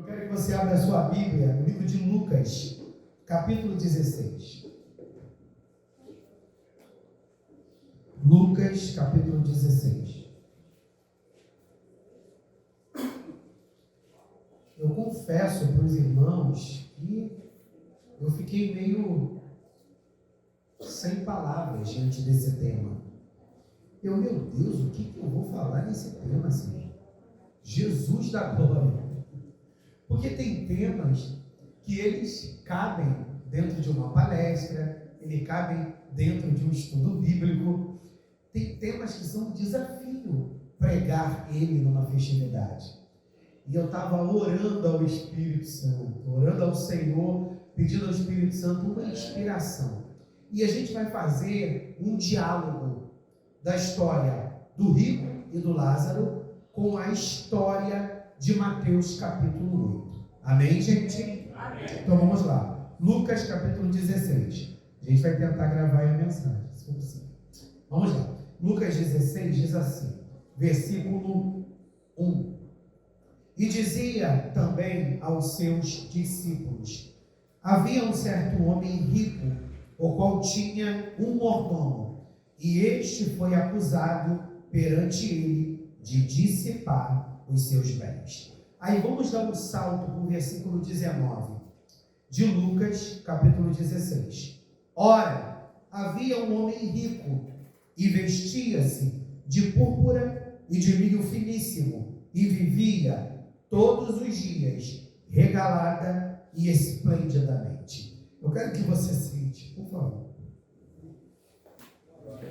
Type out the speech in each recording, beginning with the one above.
quero que você abra a sua Bíblia no livro de Lucas, capítulo 16. Lucas, capítulo 16. Eu confesso para os irmãos que eu fiquei meio sem palavras diante desse tema. Meu Deus, o que eu vou falar nesse tema assim? Jesus da glória. Porque tem temas que eles cabem dentro de uma palestra, eles cabem dentro de um estudo bíblico. Tem temas que são um desafio pregar ele numa festividade. E eu estava orando ao Espírito Santo, orando ao Senhor, pedindo ao Espírito Santo uma inspiração. E a gente vai fazer um diálogo da história do rico e do Lázaro com a história de Mateus capítulo 8. Amém, gente? Amém. Então vamos lá. Lucas capítulo 16. A gente vai tentar gravar a mensagem, se for possível. Vamos lá. Lucas 16 diz assim, versículo 1. E dizia também aos seus discípulos: havia um certo homem rico, o qual tinha um mordomo, e este foi acusado perante ele de dissipar os seus bens. Aí vamos dar um salto para o versículo 19 de Lucas, capítulo 16. Ora, havia um homem rico, e vestia-se de púrpura e de linho finíssimo, e vivia todos os dias regalada e esplendidamente. Eu quero que você sente, por favor.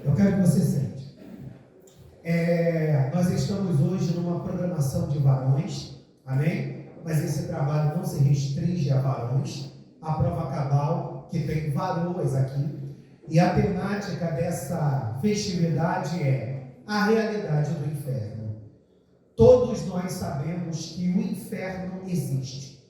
Eu quero que você sente. Nós estamos hoje numa programação de varões, amém? Mas esse trabalho não se restringe a varões. A prova cabal, que tem varoas aqui. E a temática dessa festividade é a realidade do inferno. Todos nós sabemos que o inferno existe.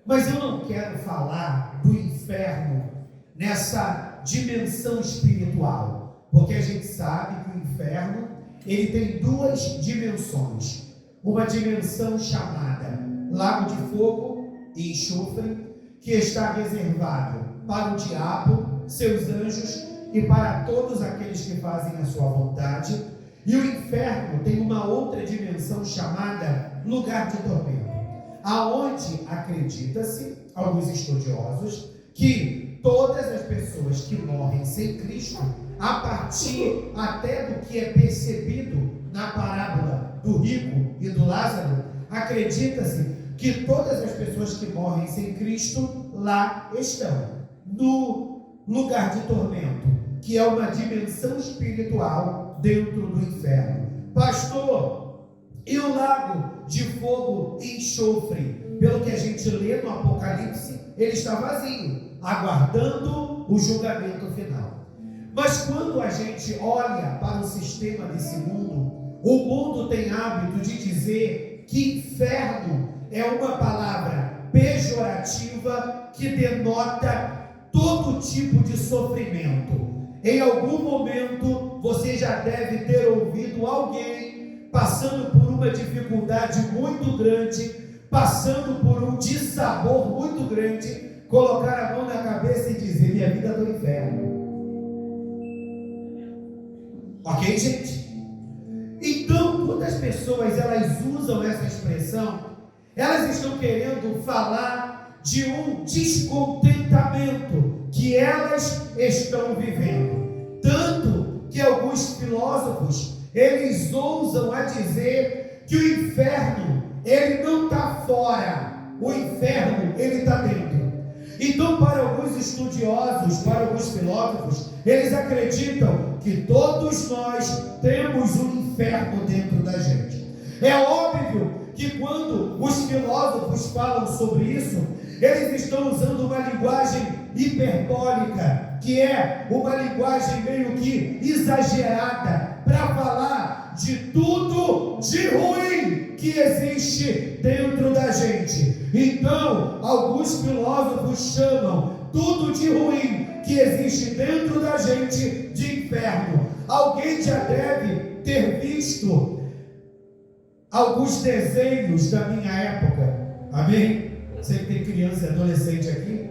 Mas eu não quero falar do inferno nessa dimensão espiritual, porque a gente sabe que o inferno ele tem duas dimensões. Uma dimensão chamada lago de fogo e enxofre, que está reservado para o diabo, seus anjos e para todos aqueles que fazem a sua vontade. E o inferno tem uma outra dimensão chamada lugar de tormento, aonde acredita-se, alguns estudiosos, que todas as pessoas que morrem sem Cristo, a partir até do que é percebido na parábola do rico e do Lázaro, acredita-se que todas as pessoas que morrem sem Cristo lá estão no lugar de tormento, que é uma dimensão espiritual dentro do inferno. Pastor, e o lago de fogo e enxofre? Pelo que a gente lê no Apocalipse, ele está vazio, aguardando o julgamento final. Mas quando a gente olha para o sistema desse mundo, o mundo tem hábito de dizer que inferno é uma palavra pejorativa que denota todo tipo de sofrimento. Em algum momento você já deve ter ouvido alguém passando por uma dificuldade muito grande, passando por um dissabor muito grande, colocar a mão na cabeça e dizer: minha vida está no inferno. Ok, gente? Então, quando as pessoas elas usam essa expressão, elas estão querendo falar de um descontentamento que elas estão vivendo. Tanto que alguns filósofos, eles ousam a dizer que o inferno, ele não está fora, o inferno, ele está dentro. Então, para alguns estudiosos, para alguns filósofos, eles acreditam que todos nós temos um inferno dentro da gente. É óbvio que quando os filósofos falam sobre isso, eles estão usando uma linguagem hiperbólica, que é uma linguagem meio que exagerada, para falar de tudo de ruim que existe dentro da gente. Então, alguns filósofos chamam tudo de ruim que existe dentro da gente de inferno. Alguém já deve ter visto alguns desenhos da minha época, Amém? Você que tem criança e adolescente aqui,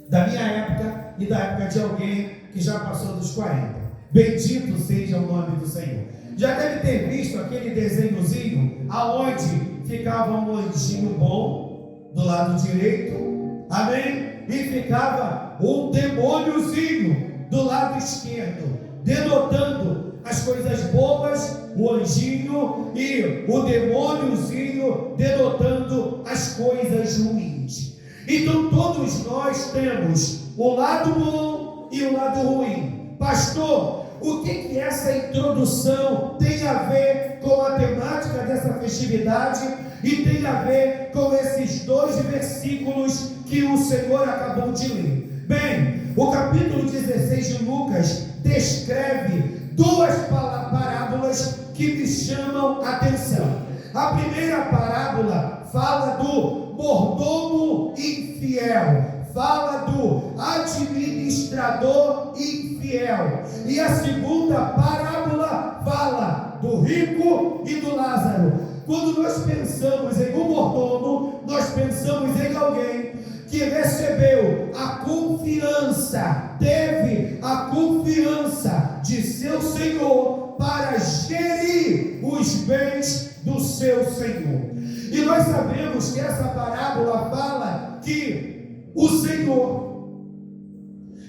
da minha época e da época de alguém que já passou dos 40. Bendito seja o nome do Senhor. Já deve ter visto aquele desenhozinho aonde ficava um anjinho bom do lado direito, amém? E ficava um demôniozinho do lado esquerdo, denotando as coisas boas, o anjinho, e o demôniozinho denotando as coisas ruins. Então todos nós temos o lado bom e o lado ruim. Pastor, o que essa introdução tem a ver com a temática dessa festividade e tem a ver com esses 2 versículos que o Senhor acabou de ler? Bem, o capítulo 16 de Lucas descreve 2 parábolas que me chamam a atenção. A primeira parábola fala do mordomo infiel, fala do administrador infiel, e a segunda parábola fala do rico e do Lázaro. Quando nós pensamos em um mordomo, nós pensamos em alguém que recebeu a confiança, teve a confiança de seu Senhor para gerir os bens do seu Senhor. E nós sabemos que essa parábola fala que o Senhor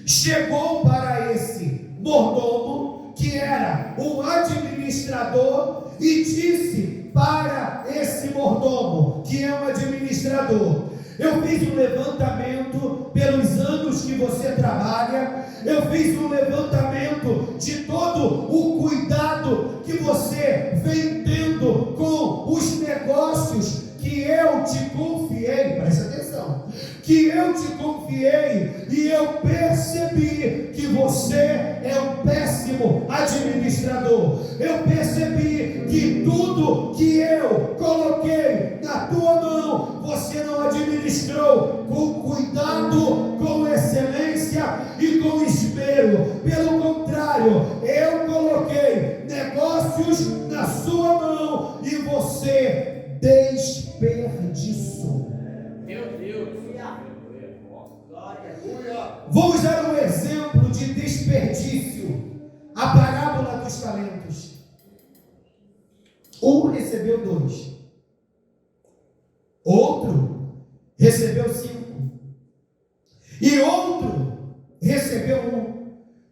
chegou para esse mordomo, que era um administrador, e disse para esse mordomo, que é um administrador: eu fiz um levantamento pelos anos que você trabalha, eu fiz um levantamento de todo o cuidado que você vem tendo com os negócios que eu te confiei. Presta atenção, que eu te confiei, e eu percebi que você é um péssimo administrador. Eu percebi que tudo que eu coloquei na tua mão, você não administrou com cuidado, com excelência e com esmero. Pelo contrário, eu coloquei negócios na sua mão e você desperdiçou. Meu Deus. Vamos dar um exemplo de desperdício. A parábola dos talentos. Um recebeu 2, outro recebeu 5, e outro recebeu 1.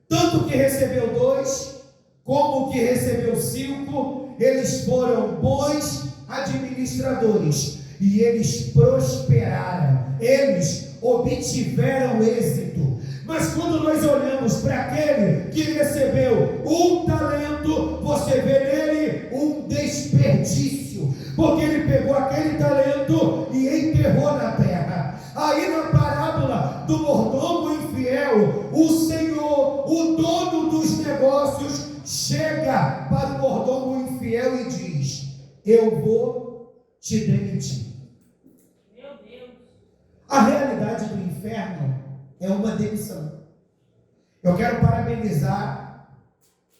Tanto que recebeu 2 como que recebeu 5, eles foram bons administradores e eles prosperaram, eles obtiveram êxito. Mas quando nós olhamos para aquele que recebeu 1 talento, você vê nele um desperdício, porque ele pegou aquele talento e enterrou na terra. Aí na parábola do mordomo infiel, o Senhor, o dono dos negócios, chega para o mordomo infiel e diz: eu vou te demitir. Meu Deus. A realidade do inferno é uma demissão. Eu quero parabenizar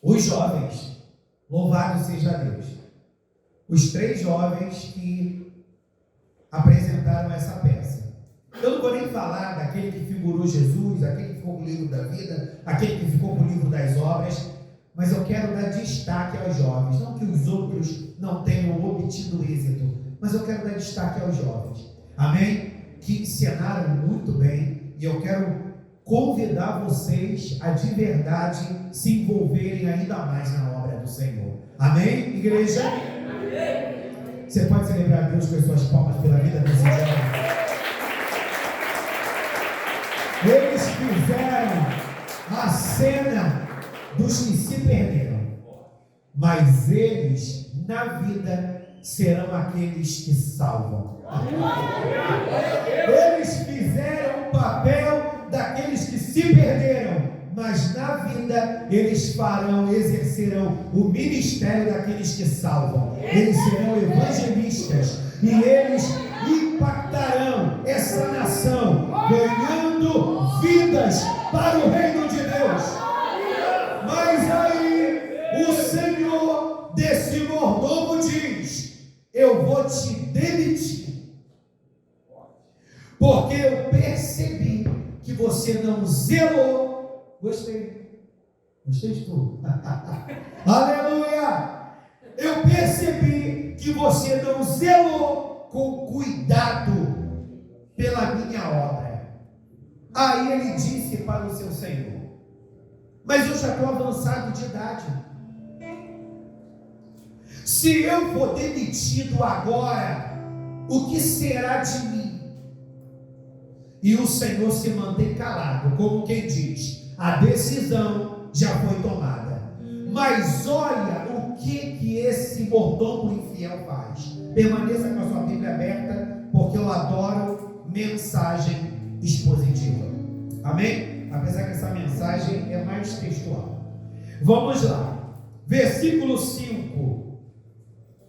os jovens, louvado seja Deus, os 3 jovens que apresentaram essa peça. Eu não vou nem falar daquele que figurou Jesus, aquele que ficou com o livro da vida, aquele que ficou com o livro das obras, mas eu quero dar destaque aos jovens. Não que os outros não tenham obtido êxito, mas eu quero dar destaque aos jovens, amém? Que encenaram muito bem, e eu quero convidar vocês a de verdade se envolverem ainda mais na obra do Senhor. Amém, igreja? Amém. Você pode celebrar a Deus com as suas palmas pela vida desse jovem. Eles fizeram a cena dos que se perderam, mas eles na vida serão aqueles que salvam. Eles fizeram o papel daqueles que se perderam, mas na vida eles exercerão o ministério daqueles que salvam. Eles serão evangelistas e eles impactarão essa nação, ganhando vidas para o reino de Deus. Mas aí o Senhor desse mordomo diz: eu vou te demitir. porque eu percebi que você não zelou. Gostei de tudo. Aleluia! Eu percebi que você não zelou com cuidado pela minha obra. Aí ele disse para o seu senhor: mas eu já estou avançado de idade. Se eu for demitido agora, o que será de mim? E o Senhor se mantém calado, como quem diz: a decisão já foi tomada. Mas olha o que esse mordomo infiel faz. Permaneça com a sua Bíblia aberta, porque eu adoro mensagem expositiva. Amém? Apesar que essa mensagem é mais textual. Vamos lá. Versículo 5.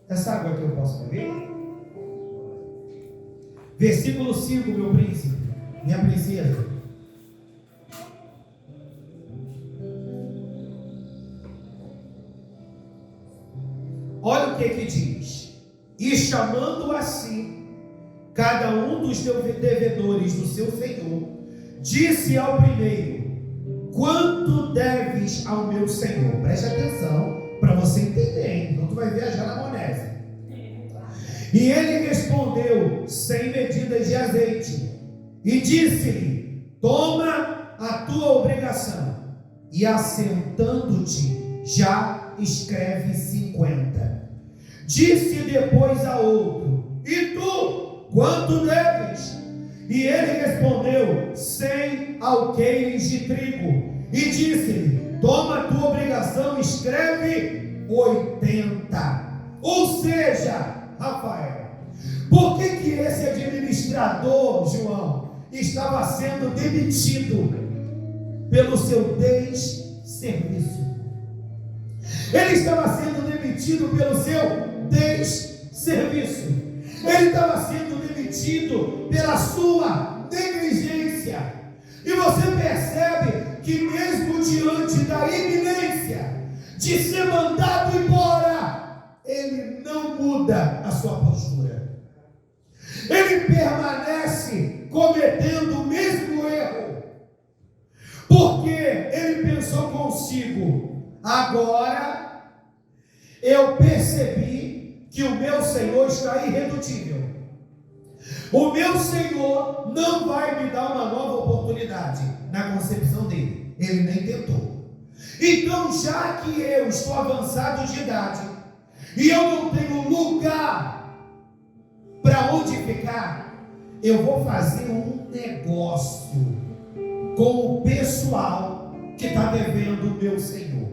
Essa água aqui eu posso beber? Versículo 5, meu príncipe, minha princesa. Olha o que diz: e chamando a si cada um dos devedores do seu senhor, disse ao primeiro: quanto deves ao meu senhor? Preste atenção para você entender, hein? Então tu vai viajar na Monese. E ele respondeu: 100 medidas de azeite. E disse-lhe: toma a tua obrigação, e assentando-te já escreve 50. Disse depois a outro: e tu, quanto deves? E ele respondeu: 100 alqueires de trigo. E disse-lhe: toma a tua obrigação, escreve 80. Ou seja, Rafael, por que esse administrador, João, estava sendo demitido? Pelo seu desserviço. Ele estava sendo demitido pelo seu desserviço. Ele estava sendo demitido pela sua negligência. E você percebe que mesmo diante da iminência de ser mandado embora, ele não muda a sua postura. Ele permanece cometendo o mesmo erro, porque ele pensou consigo: agora eu percebi que o meu Senhor está irredutível. O meu Senhor não vai me dar uma nova oportunidade. Na concepção dele, ele nem tentou. Então, já que eu estou avançado de idade e eu não tenho lugar para onde ficar, eu vou fazer um negócio com o pessoal que está devendo o meu Senhor.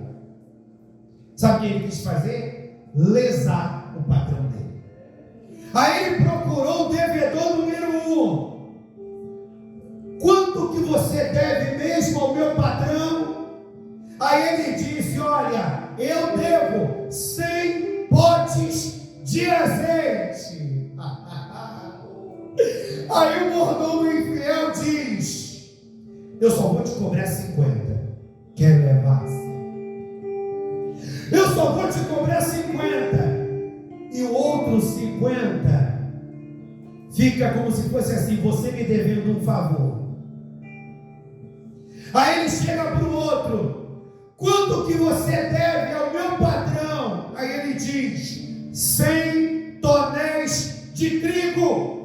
Sabe o que ele quis fazer? Lesar o patrão dele. Aí ele procurou o devedor número 1. Quanto que você deve mesmo ao meu patrão? Aí ele disse: olha, eu devo 100 potes de azeite. Aí o mordomo infiel diz: eu só vou te cobrar 50. Quer levar? Eu só vou te cobrar 50. E o outro 50 fica como se fosse assim: você me devendo um favor. Aí ele chega para o outro: quanto que você deve ao meu patrão? Aí ele diz: 100 tonéis de trigo.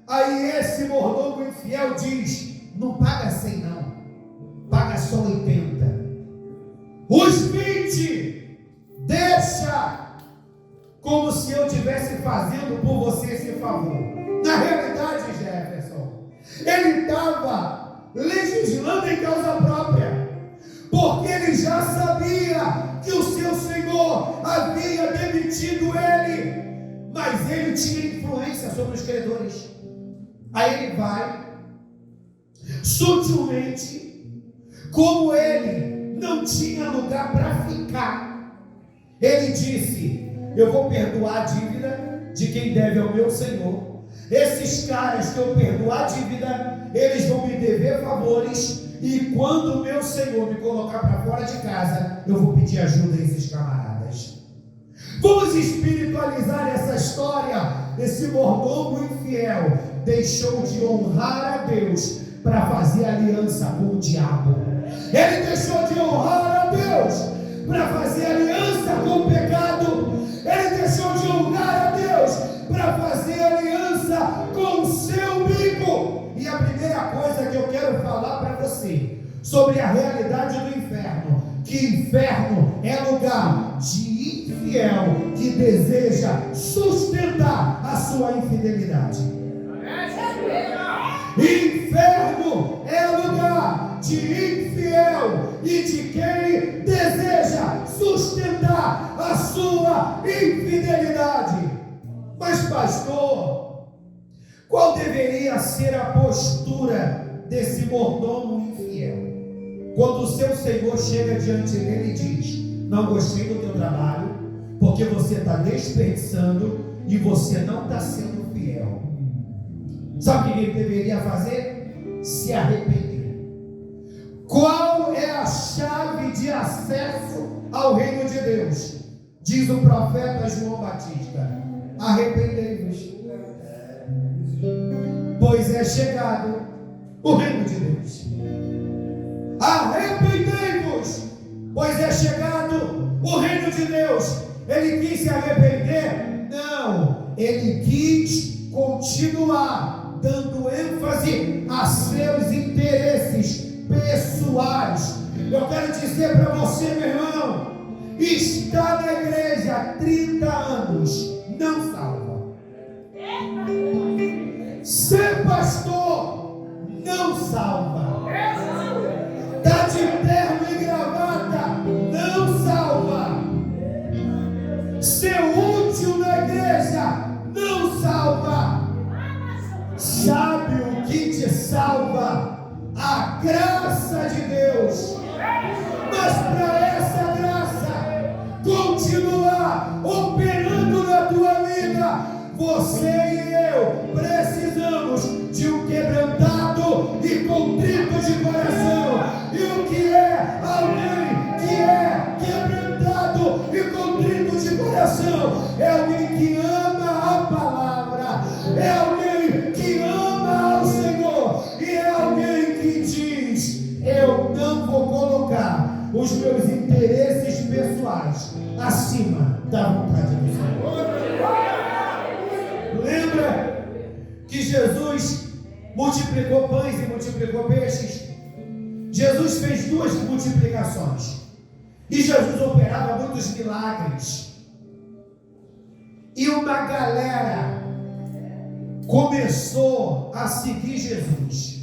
Aí esse mordomo infiel diz: não paga 100 não, paga só 80. Os 20 deixa como se eu estivesse fazendo por você esse favor. Na realidade, Jefferson, ele estava legislando em causa própria, porque ele já sabia que o seu Senhor havia demitido ele, mas ele tinha influência sobre os credores. Aí ele vai, sutilmente, como ele não tinha lugar para ficar, ele disse: eu vou perdoar a dívida de quem deve ao meu Senhor. Esses caras que eu perdoar a dívida, eles vão me dever favores, e quando o meu Senhor me colocar para fora de casa, eu vou pedir ajuda a esses camaradas. Vamos espiritualizar essa história desse mordomo infiel deixou de honrar a Deus para fazer aliança com o diabo. Ele deixou de honrar a Deus para fazer aliança com o pecado. Ele deixou de honrar a Deus para fazer aliança com o seu umbigo. E a primeira coisa que eu quero falar para você sobre a realidade do inferno, que inferno é lugar de infiel que deseja sustentar a sua infidelidade. Inferno é lugar de infiel e de quem deseja sustentar a sua infidelidade. Mas pastor, qual deveria ser a postura desse mordomo infiel? Quando o seu Senhor chega diante dele e diz: não gostei do teu trabalho, porque você está desperdiçando e você não está sendo fiel. Sabe o que ele deveria fazer? Se arrepender. Qual é a chave de acesso ao reino de Deus? Diz o profeta João Batista: arrependei-vos, pois é chegado o reino de Deus. Arrependei-vos, pois é chegado o reino de Deus. Ele quis se arrepender? Não, ele quis continuar dando ênfase a seus interesses pessoais. Eu quero dizer para você, meu irmão, estar na igreja há 30 anos não salva. Ser pastor não salva. Estar de terno e gravata não salva. Ser útil na igreja não salva. Sabe o que te salva? A graça de Deus. Mas para essa graça continuar operando na tua vida, você e eu precisamos de um quebrantado e contrito de coração. E o que é alguém que é quebrantado e contrito de coração? É alguém que ama a palavra, é alguém que ama ao Senhor, e é alguém que diz: eu não vou colocar os meus interesses pessoais acima da vontade do Senhor. Lembra que Jesus multiplicou pães e multiplicou peixes? Jesus fez 2 multiplicações e Jesus operava muitos milagres, e uma galera começou a seguir Jesus.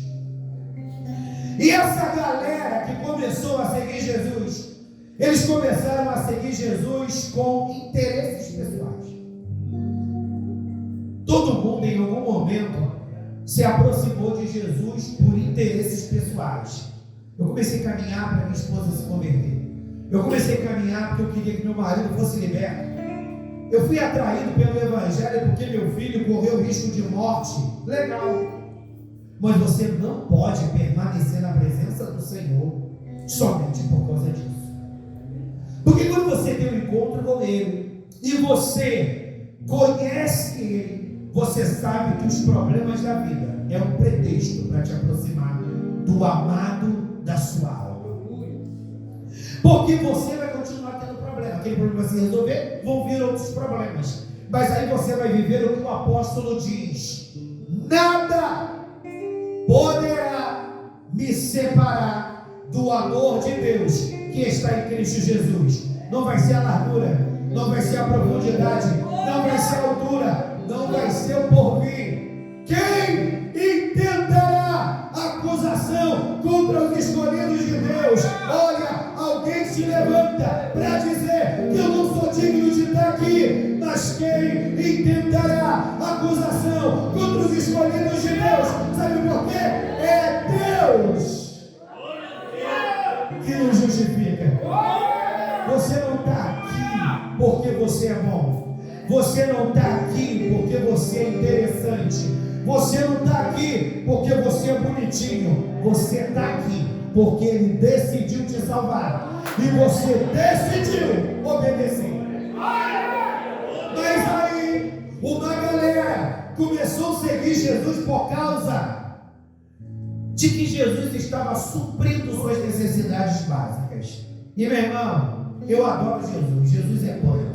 E essa galera que começou a seguir Jesus, eles começaram a seguir Jesus com interesses pessoais. Todo mundo em algum momento se aproximou de Jesus por interesses pessoais. Eu comecei a caminhar para minha esposa se converter. Eu comecei a caminhar porque eu queria que meu marido fosse liberto. Eu fui atraído pelo Evangelho porque meu filho correu risco de morte. Legal. Mas você não pode permanecer na presença do Senhor somente por causa disso. Porque quando você tem um encontro com Ele e você conhece Ele, você sabe que os problemas da vida é um pretexto para te aproximar do amado da sua alma. Porque você vai continuar tendo problema. Aquele problema vai se resolver, vão vir outros problemas. Mas aí você vai viver o que o apóstolo diz: nada poderá me separar do amor de Deus que está em Cristo Jesus. Não vai ser a largura, não vai ser a profundidade, não vai ser a altura, não vai ser o porvir. Quem intentará acusação contra os escolhidos de Deus? Olha, alguém se levanta para dizer que eu não sou digno de estar aqui, mas quem intentará acusação contra os escolhidos de Deus? Sabe por quê? É Deus que nos justifica. Você não está aqui porque você é bom. Você não está aqui porque você é interessante. Você não está aqui porque você é bonitinho. Você está aqui porque Ele decidiu te salvar. E você decidiu obedecer. Mas aí, uma galera começou a seguir Jesus por causa de que Jesus estava suprindo suas necessidades básicas. E meu irmão, eu adoro Jesus. Jesus é punk.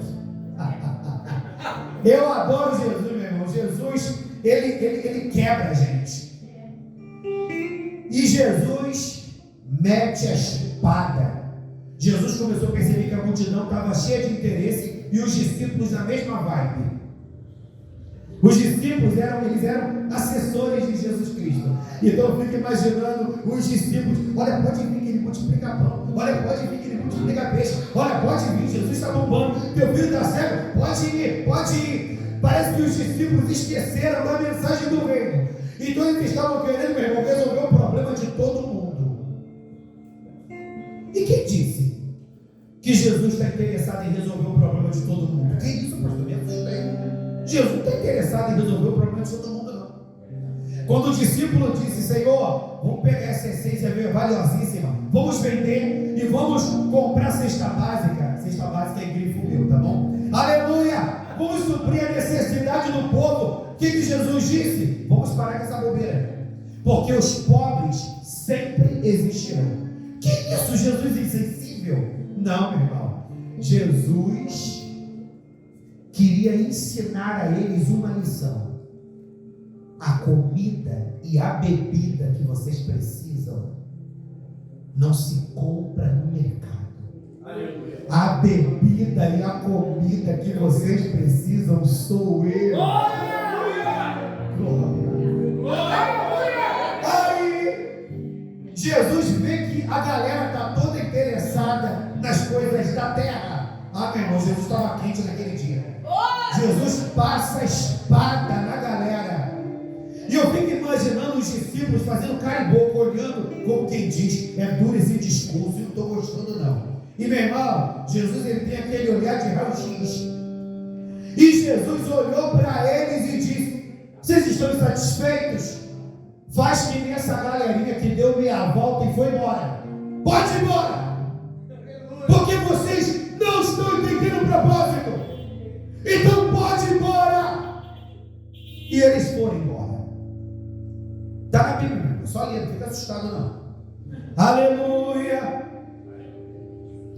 Eu adoro Jesus, meu irmão. Jesus, ele quebra a gente. E Jesus mete a espada. Jesus começou a perceber que a multidão estava cheia de interesse e os discípulos na mesma vibe. Os discípulos eram assessores de Jesus Cristo. Então eu fico imaginando os discípulos: olha, pode vir que ele multiplica pão. Olha, pode vir que ele multiplica peixe. Olha, pode vir, Jesus está bombando. Teu filho está cego, pode ir, pode ir. Parece que os discípulos esqueceram da mensagem do reino. Então eles estavam querendo, meu irmão, resolver o problema de todo mundo. E quem disse que Jesus está interessado em resolver o problema de todo mundo? Que isso, pastor? Me assustei. Jesus não está interessado em resolver o problema de todo mundo, não. Quando o discípulo disse: Senhor, vamos pegar essa essência valiosíssima, vamos vender e vamos comprar cesta básica. Cesta básica é grifo meu, tá bom? Aleluia! Vamos suprir a necessidade do povo. O que Jesus disse? Vamos parar com essa bobeira, porque os pobres sempre existirão. Que isso, Jesus insensível? Não, meu irmão. Jesus queria ensinar a eles uma lição. A comida e a bebida que vocês precisam não se compra no mercado. Aleluia. A bebida e a comida que vocês precisam sou eu. Aí Jesus vê que a galera está toda interessada nas coisas da terra. Ah, meu irmão, Jesus estava quente naquele dia. Jesus passa a espada na galera. E eu fico imaginando os discípulos fazendo cara e boca, olhando como quem diz: é duro esse discurso, eu não estou gostando não. E meu irmão, Jesus ele tem aquele olhar de raio-x. E Jesus olhou para eles e disse: vocês estão insatisfeitos? Faz que nem essa galerinha que deu meia volta e foi embora. Pode ir embora, porque vocês não estão entendendo o propósito. Então pode ir embora. E eles foram embora. Está na Bíblia, só lendo, não fica assustado não. Aleluia.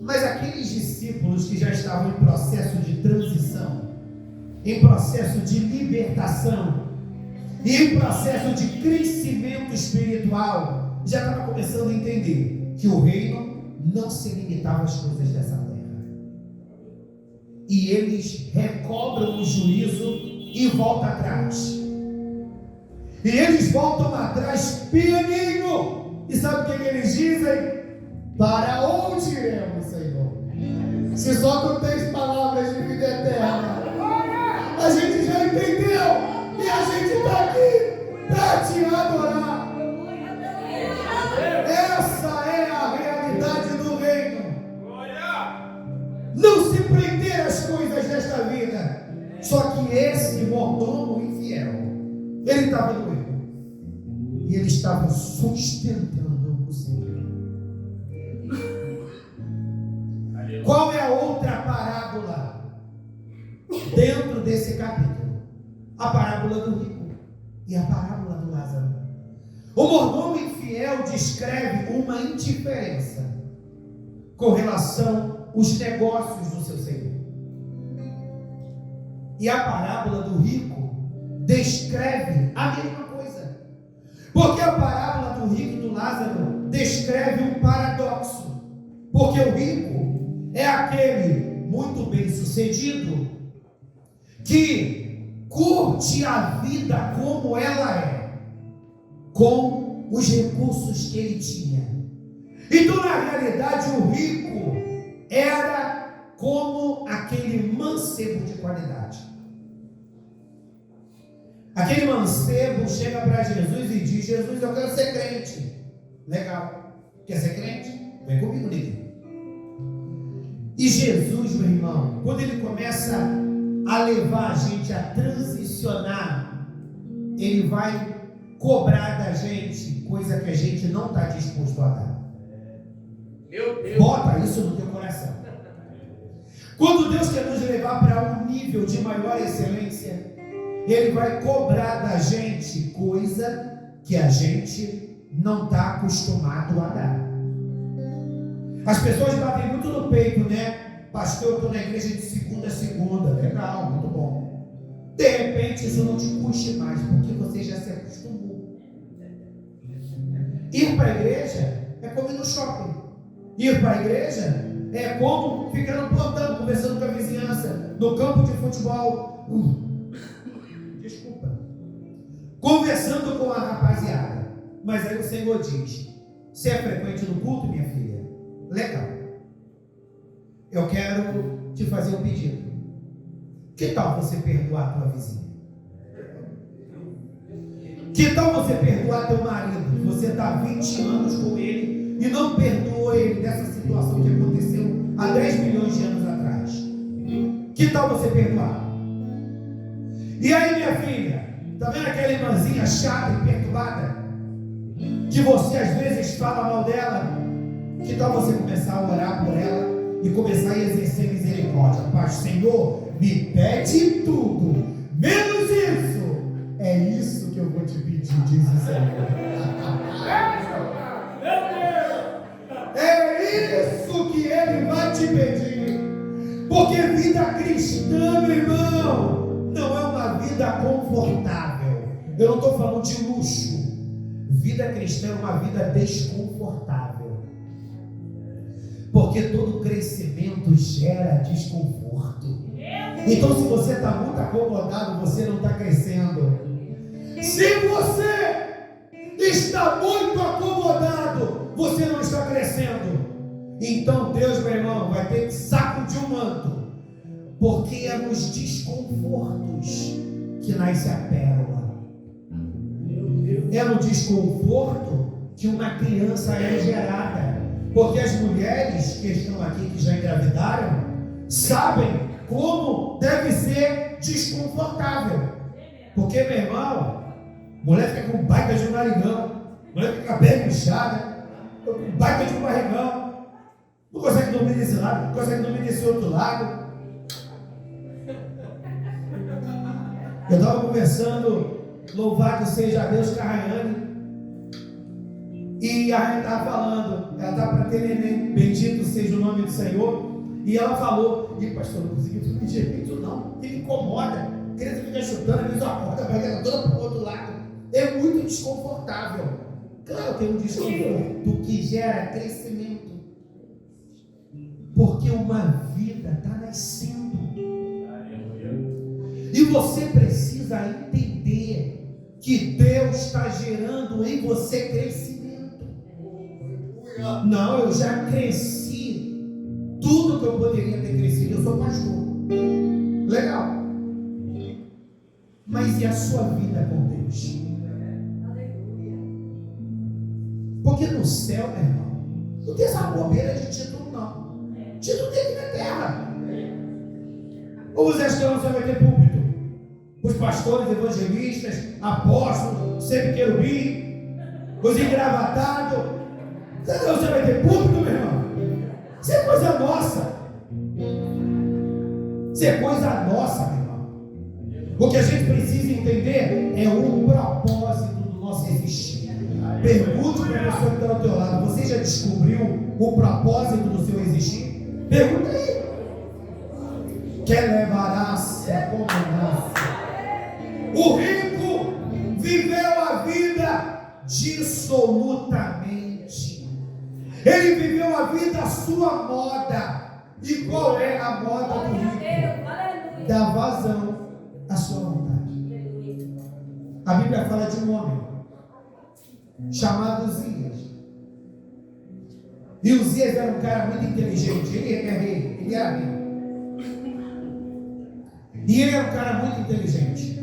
Mas aqueles discípulos que já estavam em processo de transição, em processo de libertação e em processo de crescimento espiritual, já estavam começando a entender que o reino não se limitava às coisas dessa terra. E eles recobram o juízo e voltam atrás. E eles voltam atrás pianinho. E sabe o que eles dizem? Para onde iremos, Senhor? Se só tu tens palavras de vida eterna. A gente já entendeu. E a gente está aqui para te adorar. Essa é a realidade do reino. Não se prender às coisas desta vida. Só que esse mordomo infiel, ele estava no erro. E ele estava sustentando o Senhor. Qual é a outra parábola dentro desse capítulo? A parábola do rico e a parábola do Lázaro. O mordomo infiel descreve uma indiferença com relação aos negócios do seu senhor. E a parábola do rico descreve a mesma coisa. Porque a parábola do rico e do Lázaro descreve um paradoxo. Porque o rico é aquele muito bem sucedido que curte a vida como ela é, com os recursos que ele tinha. Então, na realidade, o rico era como aquele mancebo de qualidade. Aquele mancebo chega para Jesus e diz: Jesus, eu quero ser crente. Legal. Quer ser crente? Vem comigo, neguinho. E Jesus, meu irmão, quando ele começa a levar a gente a transicionar, ele vai cobrar da gente coisa que a gente não está disposto a dar. Meu Deus. Bota isso no teu coração. Quando Deus quer nos levar para um nível de maior excelência, ele vai cobrar da gente coisa que a gente não está acostumado a dar. As pessoas batem muito no peito, né? Pastor, eu estou na igreja de segunda a segunda. Legal, muito bom. De repente isso não te custe mais, porque você já se acostumou. Ir para a igreja é como ir no shopping. Ir para a igreja é como ficar no plantão, conversando com a vizinhança, no campo de futebol. Desculpa. Conversando com a rapaziada. Mas aí o Senhor diz: você é frequente no culto, minha filha? Legal. Eu quero te fazer um pedido. Que tal você perdoar a tua vizinha? Que tal você perdoar teu marido? Você está há 20 anos com ele e não perdoou ele dessa situação que aconteceu há 10 milhões de anos atrás. Que tal você perdoar? E aí, minha filha, está vendo aquela irmãzinha chata e perturbada? Que você às vezes fala mal dela? Que tal você começar a orar por ela e começar a exercer misericórdia? Pai, Senhor, me pede tudo, menos isso. É isso que eu vou te pedir, diz o Senhor. É isso que Ele vai te pedir. Porque vida cristã, meu irmão, não é uma vida confortável. Eu não estou falando de luxo. Vida cristã é uma vida desconfortável. Porque todo crescimento gera desconforto. Então, se você está muito acomodado, você não está crescendo. Se você está muito acomodado, você não está crescendo. Então, Deus, meu irmão, vai ter que sacudir o manto. Porque é nos desconfortos que nasce a pérola. É no desconforto que uma criança é gerada. Porque as mulheres que estão aqui, que já engravidaram, sabem como deve ser desconfortável. Porque, meu irmão, mulher fica com baita de um narigão, mulher fica bem inchada, com baita de um barrigão, não consegue dormir desse lado, não consegue dormir desse outro lado. Eu estava conversando, louvado seja Deus, com a Rayane. E a Rayane estava falando, ela está para ter neném, bendito seja o nome do Senhor. E ela falou: e pastor, não consegui dormir direito, não, ele incomoda, a criança fica chutando, às vezes acorda a barriga toda para o outro lado. É muito desconfortável. Claro que é um desconforto que gera crescimento. Porque uma vida está nascendo. E você precisa entender que Deus está gerando em você crescimento. Não, eu já cresci tudo que eu poderia ter crescido. Eu sou pastor. Legal. Mas e a sua vida com Deus? Porque no céu, meu irmão, não tem essa bobeira de título, não. Título tem aqui na terra. Ou você acha que não vai ter púlpito? Os pastores, evangelistas, apóstolos, semi-querubim, os engravatados. Você vai ter púlpito, meu irmão? Isso é coisa nossa. Isso é coisa nossa, meu irmão. O que a gente precisa entender é o propósito do nosso existir. Pergunte para a pessoa que está ao teu lado: você já descobriu o propósito do seu existir? Pergunta aí. Quer levará-se a condenar-se? O rico viveu a vida dissolutamente. Ele viveu a vida à sua moda. E qual é a moda do rico? Dar vazão à sua vontade. A Bíblia fala de um homem chamado Uzias. E Uzias era um cara muito inteligente. Ele é rei, ele era rei. E ele era um cara muito inteligente.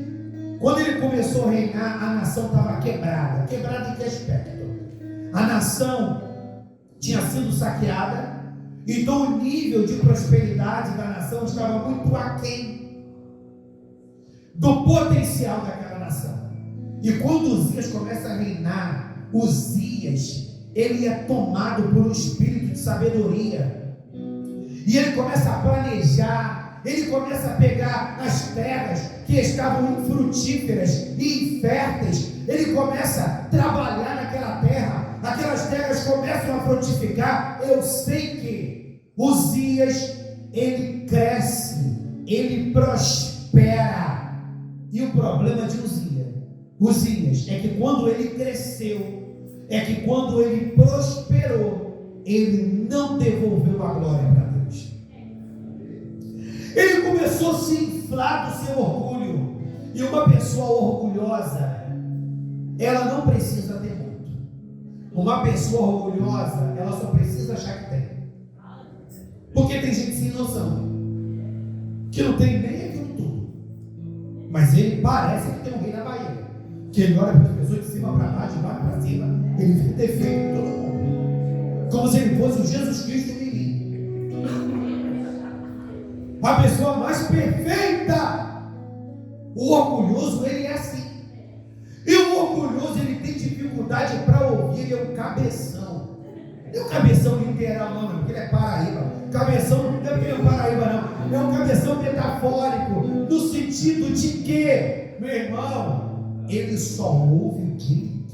Quando ele começou a reinar, a nação estava quebrada. Quebrada em que aspecto? A nação tinha sido saqueada, então o nível de prosperidade da nação estava muito aquém do potencial daquela nação. E quando Uzias começa a reinar, Uzias, ele é tomado por um espírito de sabedoria. E ele começa a planejar ele começa a pegar as terras que estavam infrutíferas e inférteis, ele começa a trabalhar naquela terra, aquelas terras começam a frutificar. Eu sei que Uzias, ele cresce, ele prospera. E o problema de Uzias é que quando ele cresceu, é que quando ele prosperou, ele não devolveu a glória para Deus. Ele começou a se inflar do seu orgulho. E uma pessoa orgulhosa, ela não precisa ter muito. Uma pessoa orgulhosa, ela só precisa achar que tem. Porque tem gente sem noção, que não tem nem aquilo tudo, mas ele parece que tem um rei na Bahia, que ele olha para as pessoas de cima para baixo, de baixo para cima, ele fica defeito em todo mundo, como se ele fosse o Jesus Cristo menino, a pessoa mais perfeita. O orgulhoso, ele é assim. E o orgulhoso, ele tem dificuldade para ouvir. Ele é um cabeção. Não é um cabeção literal não, porque ele é Paraíba. Cabeção não é porque ele é um Paraíba não, é um cabeção metafórico, no sentido de que, meu irmão, ele só ouve o que ele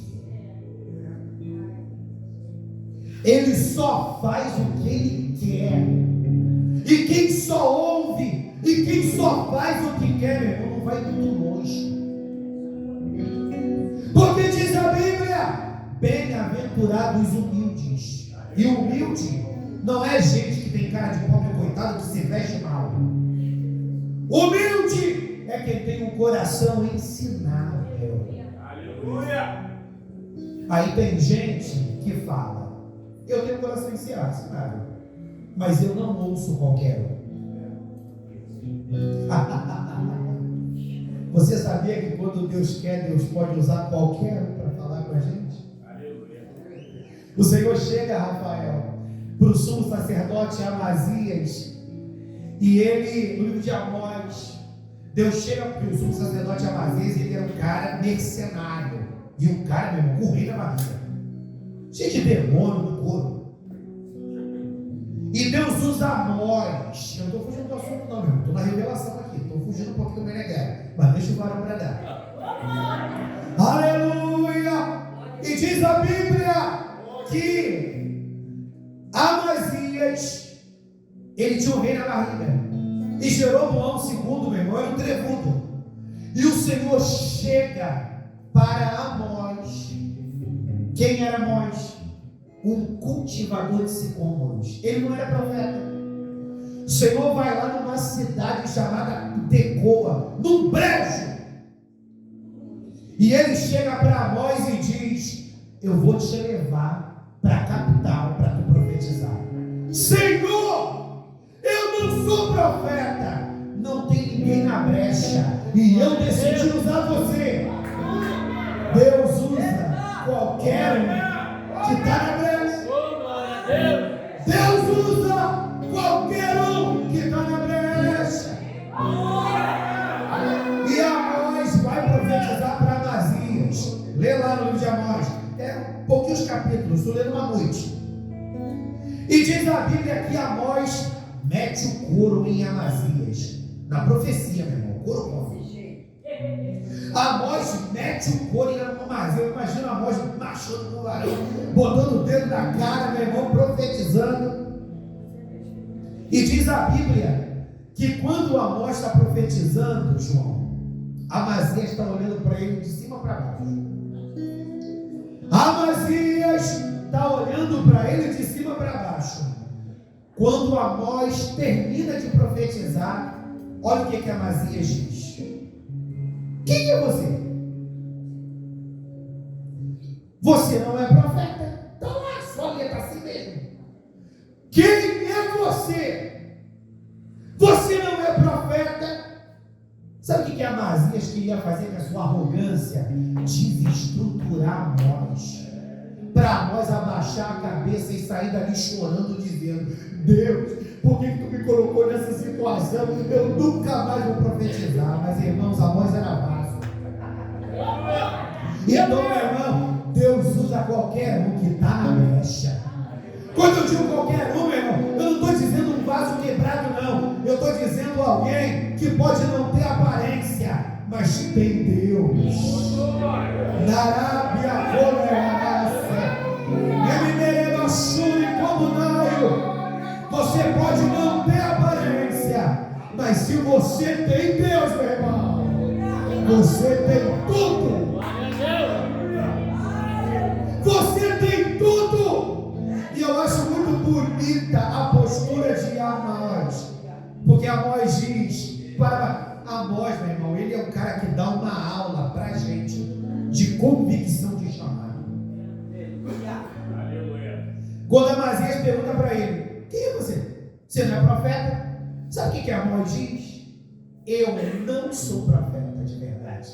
quer. Ele só faz o que ele quer. E quem só ouve e quem só faz o que quer, meu irmão, não vai muito longe. Porque diz a Bíblia: bem-aventurados os humildes. E humilde não é gente que tem cara de pobre coitado, que se veste mal. Humilde é quem tem um coração ensinável. Aleluia! Aí tem gente que fala: eu tenho um coração ensinável, mas eu não ouço qualquer um. Você sabia que quando Deus quer, Deus pode usar qualquer um para falar com a gente? Aleluia. O Senhor chega, Rafael, para o sumo sacerdote Amazias, e ele, no livro de Amós, Deus chega para o sumo sacerdote Amazias, e ele era um cara mercenário, e um cara, meu irmão, com o rei na barriga, cheio de demônio no corpo. E Deus usa Amós. Eu não estou fugindo do assunto não, meu irmão, estou na revelação aqui, estou fugindo um pouquinho do Meneghel, mas deixa o varão para dar. Aleluia! E diz a Bíblia que Amazias, ele tinha um rei na barriga, e Jeroboão II, meu irmão, era um trevudo. E o Senhor chega para Amós. Quem era Amós? Um cultivador de sicômoros. Ele não era profeta. O Senhor vai lá numa cidade chamada Tecoa, num brejo, e ele chega para Amós e diz: eu vou te levar para a capital para tu profetizar. Senhor, eu não sou profeta, não tem ninguém na brecha, e eu decidi usar você. Deus usa qualquer um que está na brecha. Deus usa qualquer um que está na brecha. E Amós vai profetizar para Amazias. Lê lá no livro de Amós. É pouquinhos capítulos, estou lendo uma noite. E diz a Bíblia que Amós mete o couro em Amazias. Na profecia, meu irmão, o couro come. Amós mete o couro em Amazias. Eu imagino Amós machando com o varão, botando o dedo na cara, meu irmão, profetizando. E diz a Bíblia que quando Amós está profetizando, João, Amazias está olhando para ele de cima para baixo. Amazias está olhando para ele de cima para baixo. Quando Amós termina de profetizar, olha o que Amazias diz: quem é você? Você não é profeta. Então lá, sua letra assim mesmo. Quem é você? Você não é profeta. Sabe o que Amazias queria fazer com a sua arrogância? Desestruturar Amós, para Amós abaixar a cabeça e sair dali chorando, dizendo: Deus, por que tu me colocou nessa situação? Eu nunca mais vou profetizar. Mas irmãos, Amós era vaso. Então, meu irmão, Deus usa qualquer um que está na brecha. Quando eu digo qualquer um, meu irmão, eu não estou dizendo um vaso quebrado, não. Eu estou dizendo alguém que pode não ter aparência, mas tem Deus. Na Arábia, você pode não ter aparência, mas se você tem Deus, meu irmão, você tem tudo. Você tem tudo. E eu acho muito bonita a postura de Amós, porque Amós diz, para Amós, meu irmão, ele é um cara que dá uma aula para a gente de convicção de chamado. Quando Amazias pergunta para ele, quem é você? Você não é profeta? Sabe o que Amós diz? Eu não sou profeta de verdade.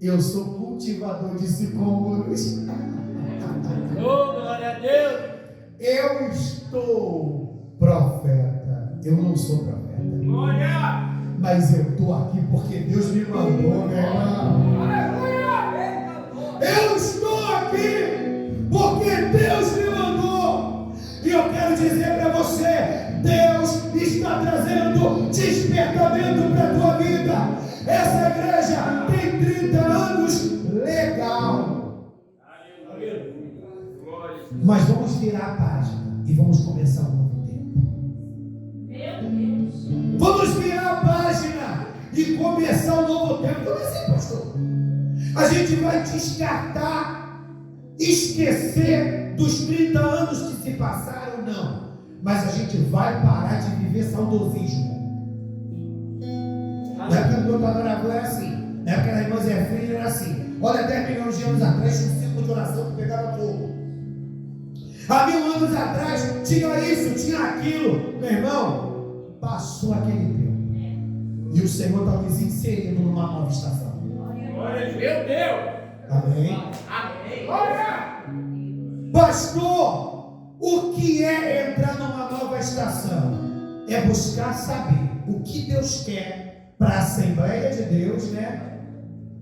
Eu sou cultivador de sicômoros. Oh, glória a Deus! Eu estou profeta. Eu não sou profeta. Glória! Mas eu estou aqui porque Deus me mandou, meu irmão. Eu estou aqui porque Deus me mandou. E eu quero dizer para você, Deus está trazendo despertamento para a tua vida. Essa igreja tem 30 anos, legal. Mas vamos virar a página e vamos começar um novo tempo. Vamos virar a página e começar um novo tempo. Como assim, pastor? A gente vai descartar, esquecer dos 30 anos que se passaram, não. Mas a gente vai parar de viver saudosismo. Na época do meu tabaravô era assim. Na época da irmã Zé Filho era assim. Olha, 10 milhões de anos atrás tinha um círculo de oração que pegava fogo. Há 1000 anos atrás tinha isso, tinha aquilo. Meu irmão, passou aquele tempo. E o Senhor está nos inserindo numa nova estação. Glória a Deus! Amém? Amém! Pastor, o que é entrar numa nova estação? É buscar saber o que Deus quer para a Assembleia de Deus, né?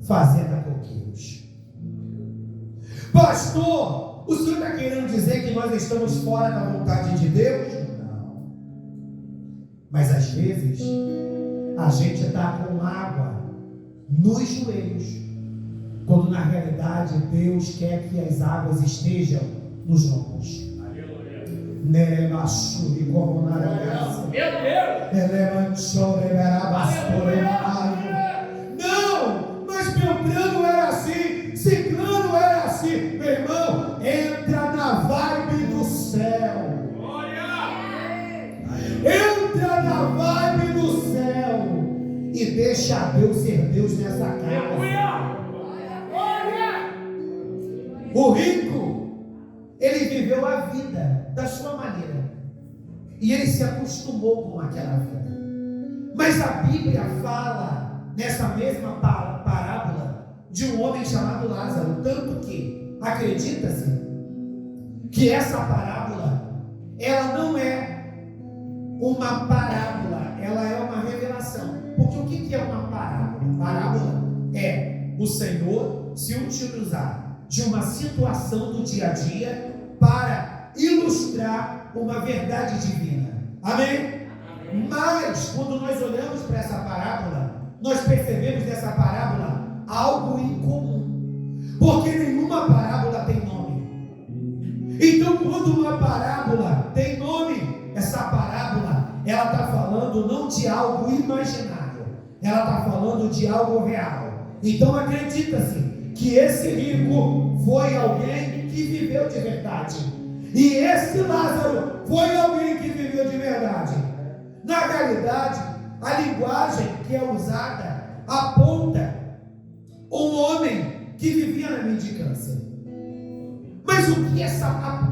Fazenda Coqueiros. Pastor, o senhor está querendo dizer que nós estamos fora da vontade de Deus? Não. Mas às vezes a gente está com água nos joelhos, quando na realidade Deus quer que as águas estejam nos lombos. Neremaçuri como naragaça. Meu Deus! Não, mas Beltrano era assim, Ciclano era assim. Meu irmão, entra na vibe do céu. Entra na vibe do céu e deixa Deus ser Deus nessa casa. O rico, ele viveu a vida da sua maneira e ele se acostumou com aquela vida. Mas a Bíblia fala nessa mesma parábola de um homem chamado Lázaro, tanto que acredita-se que essa parábola ela não é uma parábola, ela é uma revelação. Porque o que é uma parábola? Parábola é o Senhor se utilizar de uma situação do dia a dia para ilustrar uma verdade divina. Amém? Mas quando nós olhamos para essa parábola, nós percebemos nessa parábola algo incomum, porque nenhuma parábola tem nome. Então, quando uma parábola tem nome, essa parábola ela está falando não de algo imaginário, ela está falando de algo real. Então, acredita-se que esse rico foi alguém que viveu de verdade, e esse Lázaro foi alguém que viveu de verdade. Na realidade, a linguagem que é usada aponta um homem que vivia na mendicância. Mas o que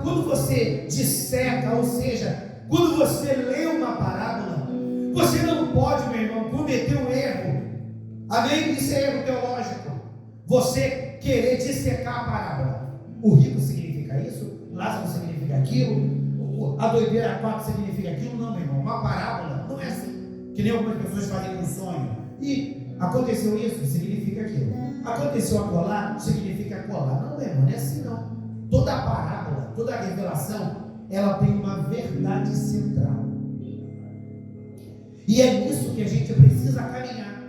quando você disseca, ou seja, quando você lê uma parábola, você não pode, meu irmão, cometer um erro. Amém? Isso é erro teológico. Você querer dissecar a parábola. O rico significa isso, Lázaro significa aquilo, a doideira 4 significa aquilo. Não, meu irmão, uma parábola não é assim, que nem algumas pessoas fazem um sonho e aconteceu isso, significa aquilo, aconteceu acolá, significa acolá. Não, meu irmão, não é assim não. Toda a parábola, toda a revelação, ela tem uma verdade central. E é nisso que a gente precisa caminhar.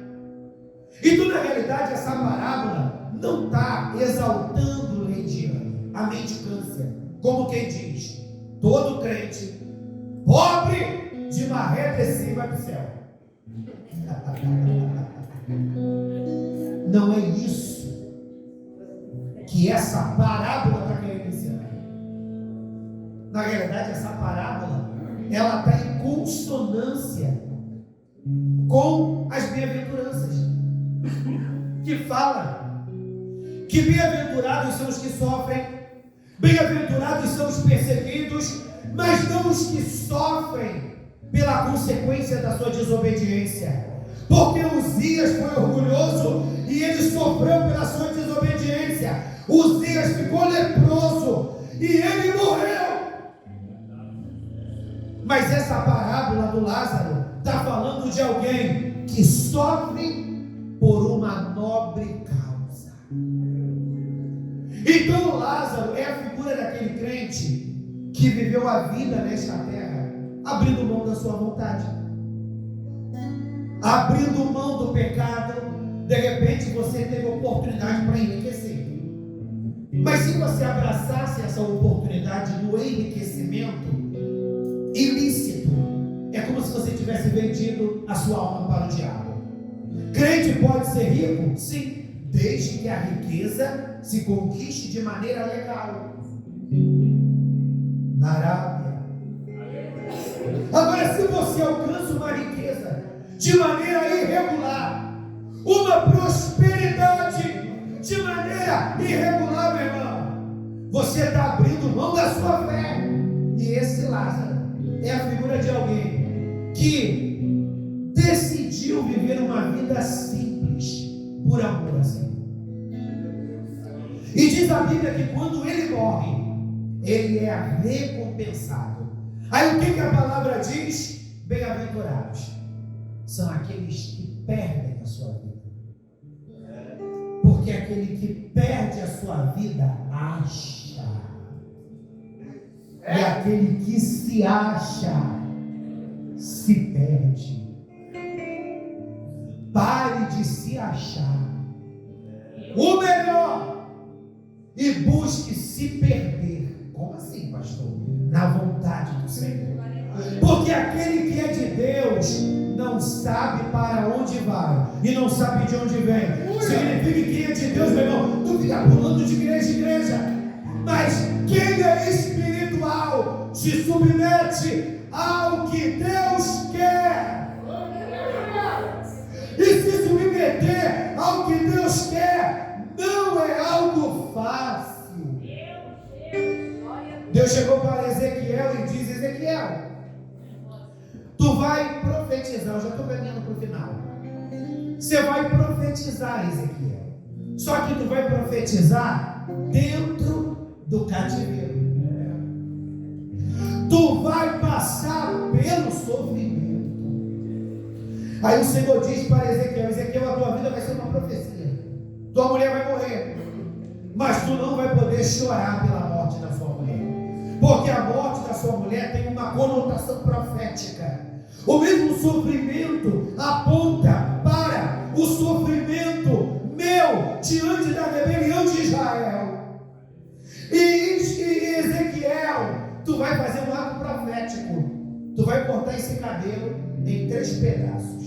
Então, na realidade, essa parábola não está exaltando a mendicância, como quem diz, todo crente, pobre de maré descer vai para o céu. Não é isso que essa parábola está querendo ensinar. Na realidade, essa parábola ela está em consonância com as bem-aventuranças, que fala que bem-aventurados são os que sofrem, bem-aventurados são os perseguidos, mas não os que sofrem pela consequência da sua desobediência. Porque Uzias foi orgulhoso e ele sofreu pela sua desobediência. Uzias ficou leproso e ele morreu. Mas essa parábola do Lázaro está falando de alguém que sofre por uma nobre causa. Então Lázaro é a figura daquele crente que viveu a vida nesta terra abrindo mão da sua vontade, abrindo mão do pecado. De repente você teve oportunidade para enriquecer, mas se você abraçasse essa oportunidade do enriquecimento ilícito, é como se você tivesse vendido a sua alma para o diabo. Crente pode ser rico? Sim, desde que a riqueza se conquiste de maneira legal. Na Arábia. Agora, se você alcança uma riqueza de maneira irregular, uma prosperidade de maneira irregular, meu irmão, você está abrindo mão da sua fé. E esse Lázaro é a figura de alguém que decidiu viver uma vida simples por amor a Senhor. E diz a Bíblia que quando ele morre, ele é recompensado. Aí o que a palavra diz? Bem-aventurados são aqueles que perdem a sua vida. Porque aquele que perde a sua vida acha. E aquele que se acha se perde. Pare de se achar o melhor e busque se perder. Como assim, pastor? Na vontade do Senhor. Porque aquele que é de Deus não sabe para onde vai e não sabe de onde vem. Significa que quem é de Deus, meu irmão, não fica pulando de igreja em igreja. Mas quem é espiritual se submete ao que Deus quer. E se submeter ao que Deus quer não é algo fácil. Deus chegou para Ezequiel e diz: Ezequiel, tu vai profetizar. Eu já estou caminhando para o final. Você vai profetizar, Ezequiel. Só que tu vai profetizar dentro do cativeiro. Tu vai passar pelo sofrimento. Aí o Senhor diz para Ezequiel: Ezequiel, a tua vida vai ser uma profecia. Tua mulher vai morrer, mas tu não vai poder chorar pela morte da sua mulher, porque a morte da sua mulher tem uma conotação profética. O mesmo sofrimento aponta para o sofrimento meu diante da rebelião de Israel. E Ezequiel, tu vai fazer um ato profético. Tu vai cortar esse cabelo em 3 pedaços.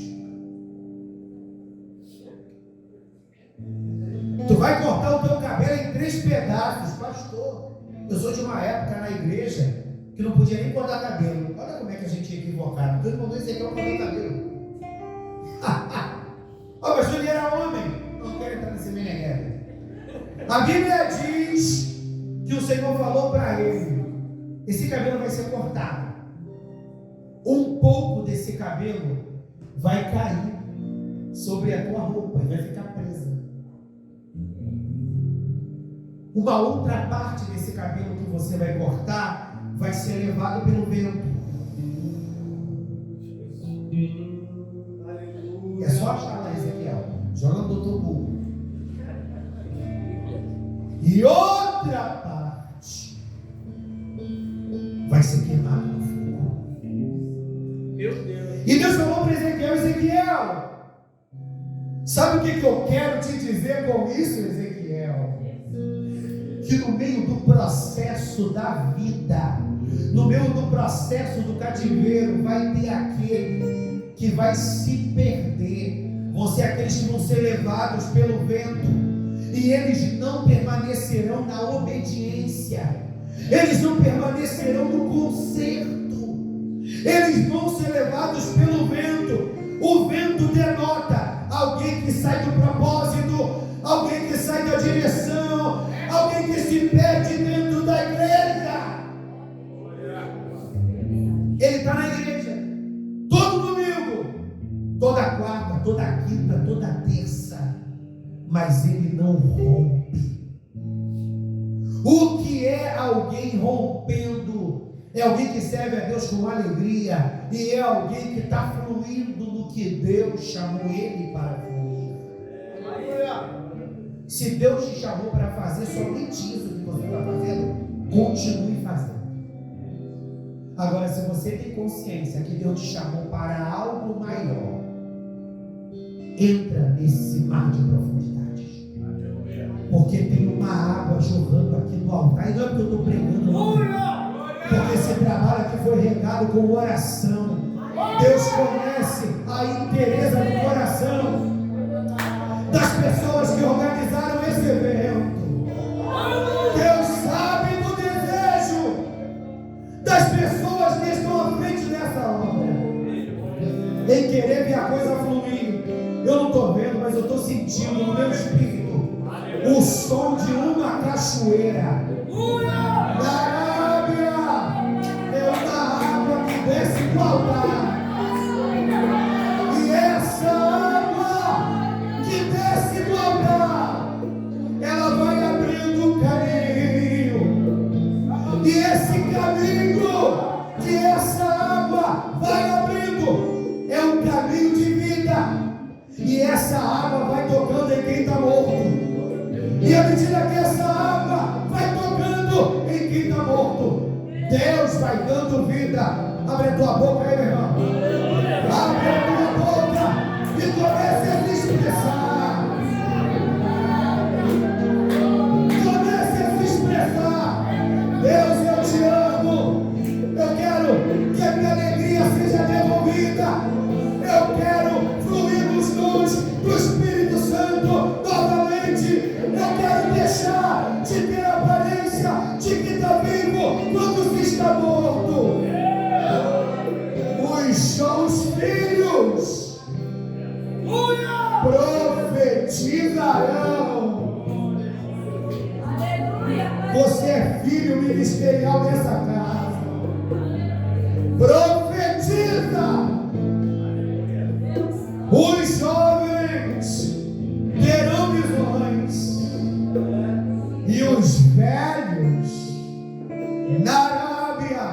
Tu vai cortar o teu cabelo em 3 pedaços. Pastor, eu sou de uma época na igreja que não podia nem cortar cabelo. Olha como é que a gente é equivocado. Todo mundo disse que eu cortar cabelo. Ó, mas ele era homem. Não quero entrar nesse meneghero. A Bíblia diz que o Senhor falou para ele: esse cabelo vai ser cortado. Um pouco desse cabelo vai cair sobre a tua roupa e vai ficar presa. Uma outra parte desse cabelo que você vai cortar vai ser levado pelo vento. É só achar lá, Ezequiel. Joga no doutor Google. E outra parte vai ser queimado no fogo. Meu Deus. E Deus falou para Ezequiel: Ezequiel, sabe o que eu quero te dizer com isso, Ezequiel? Que no meio do processo da vida, no meio do processo do cativeiro, vai ter aquele que vai se perder. Vão ser aqueles que vão ser levados pelo vento, e eles não permanecerão na obediência, eles não permanecerão no conserto, eles vão ser levados pelo vento. O vento denota alguém que sai do propósito, alguém que sai da direção, alguém que se perde dentro da igreja. Ele está na igreja todo domingo, toda quarta, toda quinta, toda terça, mas ele não rompe. O que é alguém rompendo? É alguém que serve a Deus com alegria, e é alguém que está fluindo no que Deus chamou ele para fluir. Se Deus te chamou para fazer somente isso que você está fazendo, continue fazendo. Agora, se você tem consciência que Deus te chamou para algo maior, entra nesse mar de profundidades, porque tem uma água jorrando aqui do altar. E não é porque eu estou pregando, não, porque esse trabalho aqui foi regado com oração. Deus conhece a inteireza do coração das pessoas que organizaram esse evento. Deus sabe do desejo das pessoas que estão à frente dessa obra, em querer ver a coisa fluir. Eu não estou vendo, mas eu estou sentindo no meu espírito o som de uma cachoeira. Na Arábia é uma água que desce do altar, e essa água que desce do altar, ela vai abrindo um caminho, e esse caminho que essa água vai abrindo é um caminho de vida, e essa água vai tocando em quem está morto. E à medida que essa água vai tocando em quem está morto, Deus vai dando vida. Abre a tua boca aí, meu irmão. Abre a tua boca e comece a se expressar. Comece a se expressar. Deus, eu te amo. Eu quero que a minha alegria seja devolvida. Eu quero fluir nos dons do Espírito Santo novamente. Eu quero deixar de ter a aparência de que está vivo quando se está morto. Os filhos profetizarão. Você é filho ministerial dessa casa. Profetiza. Os jovens terão visões, e os velhos na Arábia,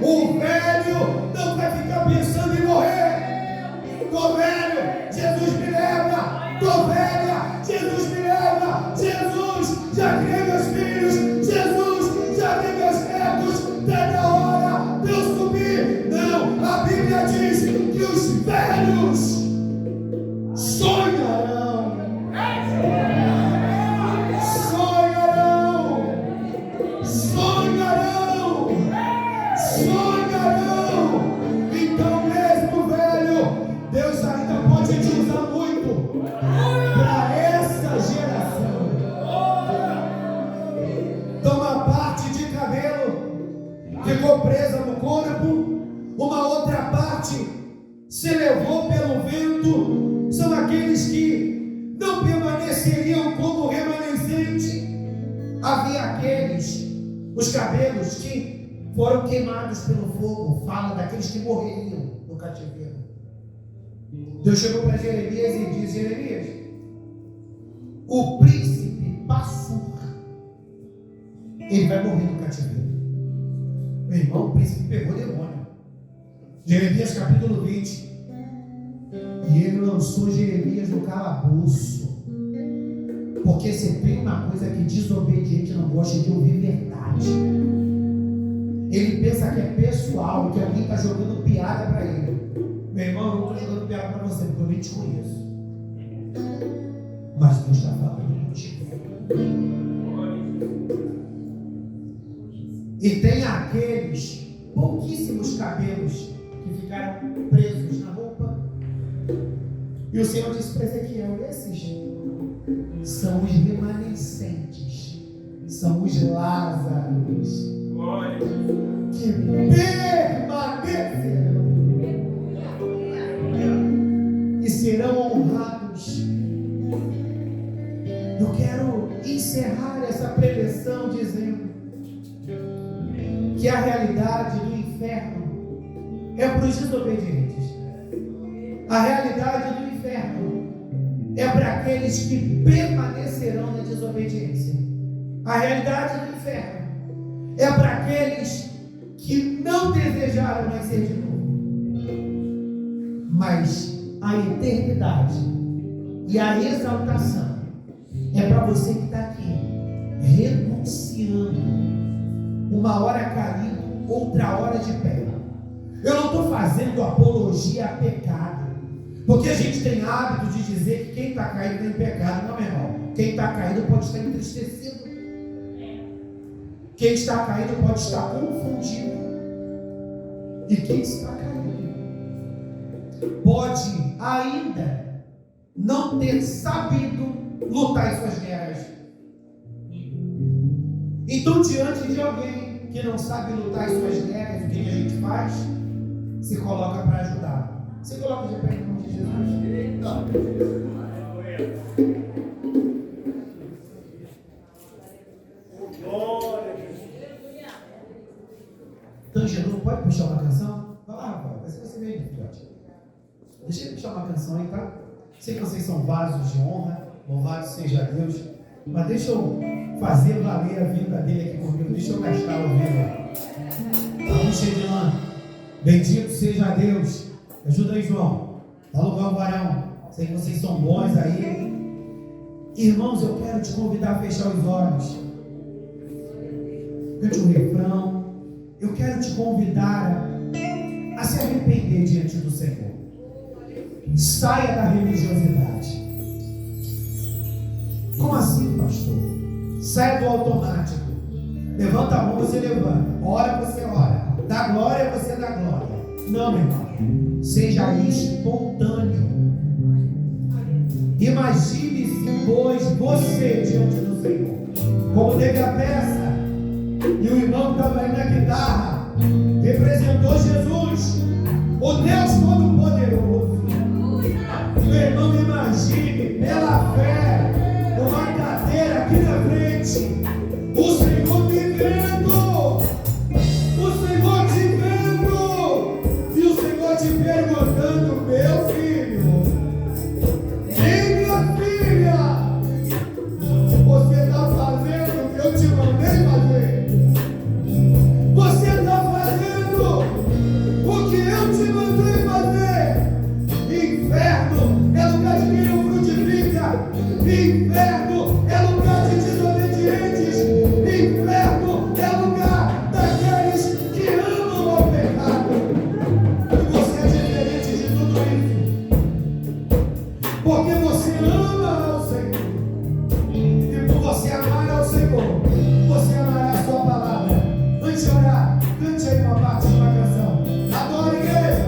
o velho não vai ficar pensando em morrer. Tô velho, Jesus me leva. Tô velha, Jesus me leva. Jesus, já criei meus filhos. Jesus, já vi meus netos. Tá na hora de eu subir. Não, a Bíblia diz que os velhos sonharão. Sonharão. Sonharão. Sonharão. Então, mesmo velho, Deus ainda pode te usar muito para essa geração. Então, uma parte de cabelo ficou presa no corpo, uma outra parte se levou pelo vento. São aqueles que não permaneceriam como remanescente. Havia aqueles, os cabelos que foram queimados pelo fogo. Fala daqueles que morreriam no cativeiro. Deus chegou para Jeremias e disse: Jeremias, o príncipe Passur, ele vai morrer no cativeiro. Meu irmão, o príncipe pegou o demônio. Jeremias capítulo 20. E ele lançou Jeremias no calabouço. Porque se tem uma coisa que desobediente não gosta de ouvir verdade. ele pensa que é pessoal, que alguém está jogando piada para ele. Meu irmão, eu não estou jogando piada para você, porque eu nem te conheço. Mas Deus está falando contigo. E tem aqueles pouquíssimos cabelos que ficaram presos na roupa. E o Senhor disse para Ezequiel: esses são os remanescentes, são os Lázaros que permanecerão e serão honrados. Eu quero encerrar essa preleção dizendo que a realidade do inferno é para os desobedientes. A realidade do inferno é para aqueles que permanecerão na desobediência. A realidade do inferno é para aqueles que não desejaram nascer de novo. Mas a eternidade e a exaltação é para você que está aqui, renunciando, uma hora caído, outra hora de pé. Eu não estou fazendo apologia a pecado, porque a gente tem hábito de dizer que quem está caído tem pecado. Não, meu irmão. Quem está caído pode estar entristecido. Quem está caído pode estar confundido. E quem está caído pode ainda não ter sabido lutar em suas guerras. Então, diante de alguém que não sabe lutar em suas guerras, o que a gente faz? Se coloca para ajudar. Se coloca de pé em nome de Jesus. Tangelo, pode puxar uma canção? Vai lá, rapaz. Vai ser você mesmo, filhote. Deixa ele puxar uma canção aí, tá? Sei que vocês são vasos de honra. Louvado seja Deus. Mas deixa eu fazer valer a vida dele aqui comigo. Deixa eu gastar o vida. Vamos, Edilã. Bendito seja Deus. Ajuda aí, João. Dá lugar ao varão. Sei que vocês são bons aí. Irmãos, eu quero te convidar a fechar os olhos. Cante um refrão. Eu quero te convidar a se arrepender diante do Senhor. Saia da religiosidade. Como assim, pastor? Saia do automático. Levanta a mão, você levanta. Ora, você ora. Dá glória, você dá glória. Não, meu irmão. Seja espontâneo. Imagine-se, pois, você diante do Senhor. Como teve a peça. E o irmão que estava aí na guitarra representou Jesus, o Deus Todo-Poderoso. Meu irmão, imagine, pela fé, uma cadeira aqui na frente, o Senhor te vendo, o Senhor te vendo, e o Senhor te perguntando: meu filho, minha filha, você está fazendo o que eu te mandei fazer? Você está fazendo o que eu te mandei fazer? Inferno é lugar de quem não frutifica. Inferno é lugar de desobedientes. Inferno é lugar daqueles que amam ao pecado. E você é diferente de tudo isso, porque você ama ao Senhor. E por você amar ao Senhor, você amará a sua palavra. Antes de orar, cante aí uma parte de uma canção. Adora, igreja.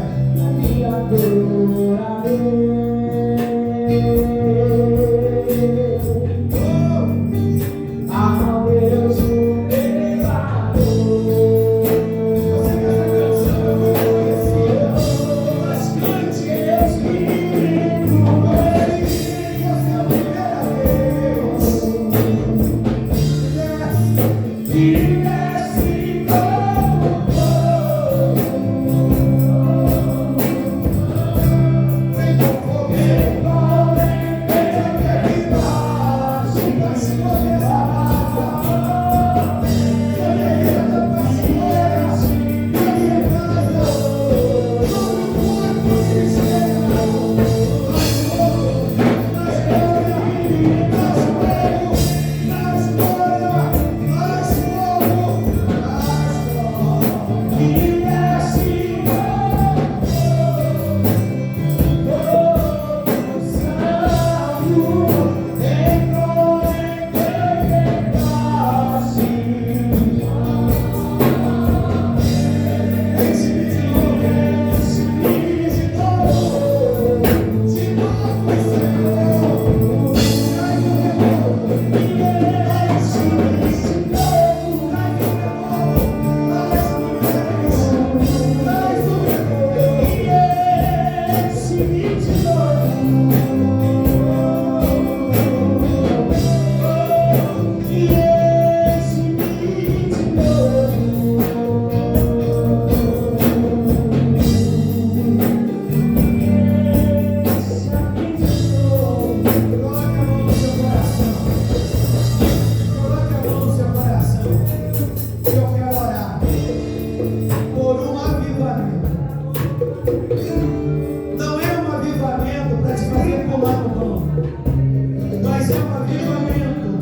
mas é um avivamento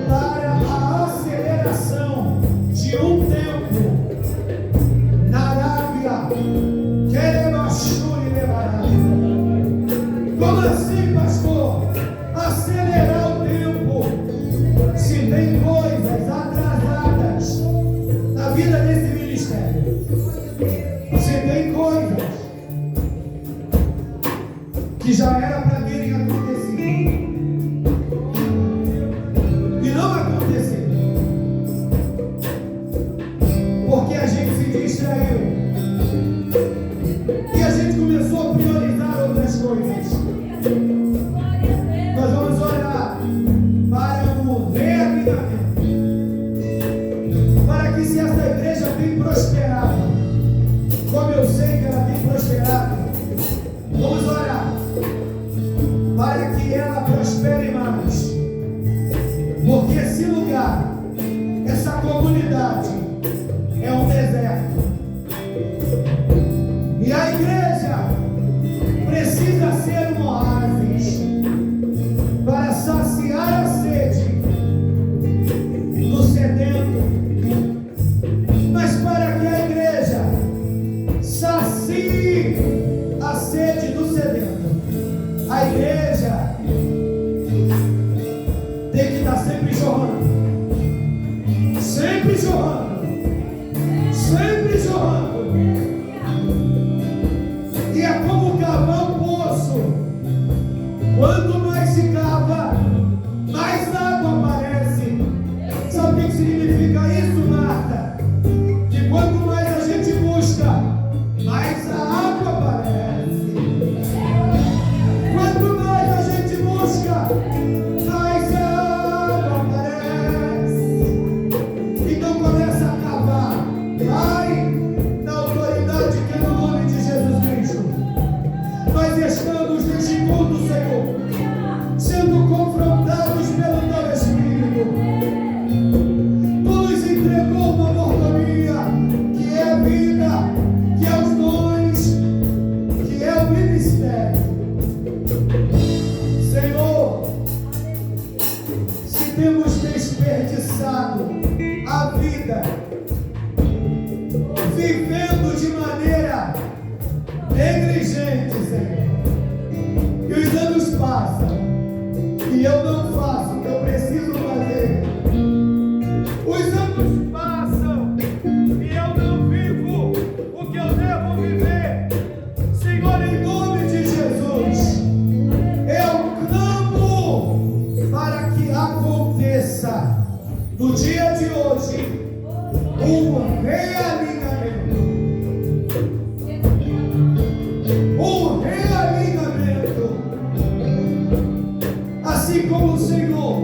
para a aceleração de um tempo na Arábia. Como assim, pastor? Acelerar o tempo. Se tem coisas atrasadas na vida desse ministério, se tem coisas que já era para terem acontecido e não aconteceram, porque a gente se distraiu e a gente começou a priorizar outras coisas. Nós vamos orar para o reavivamento, para que, se essa igreja tem prosperado, como eu sei que ela tem prosperado, vamos orar para que ela prospere mais, porque esse lugar, essa comunidade é um deserto, e a igreja precisa ser um oásis para saciar a sede do sedento. Mas para que a igreja sacie a sede do sedento, a igreja tem que estar sempre jorrando, sempre jorrando, sempre jorrando. E é como cavar um poço. Quanto mais se cava, mais água aparece. Sabe o que significa isso, Marta? Que quanto mais a gente busca, mais a água aparece. Quanto mais a gente busca, mais a água aparece. Então começa a cavar. Vai na autoridade que é no nome de Jesus Cristo. Nós estamos neste culto, Senhor, sendo confrontados pelo Teu Espírito. Tu nos entregou uma mordomia, que é a vida, que é os dons, que é o ministério. Senhor, se temos desperdiçado a vida, vivendo de maneira negligente, Senhor, e os anos passam e eu não faço o que eu preciso fazer. Os anos passam e eu não vivo o que eu devo viver. Senhor, em nome de Jesus, eu clamo para que aconteça no dia de hoje um realinhamento. Um realinhamento. Assim como o Senhor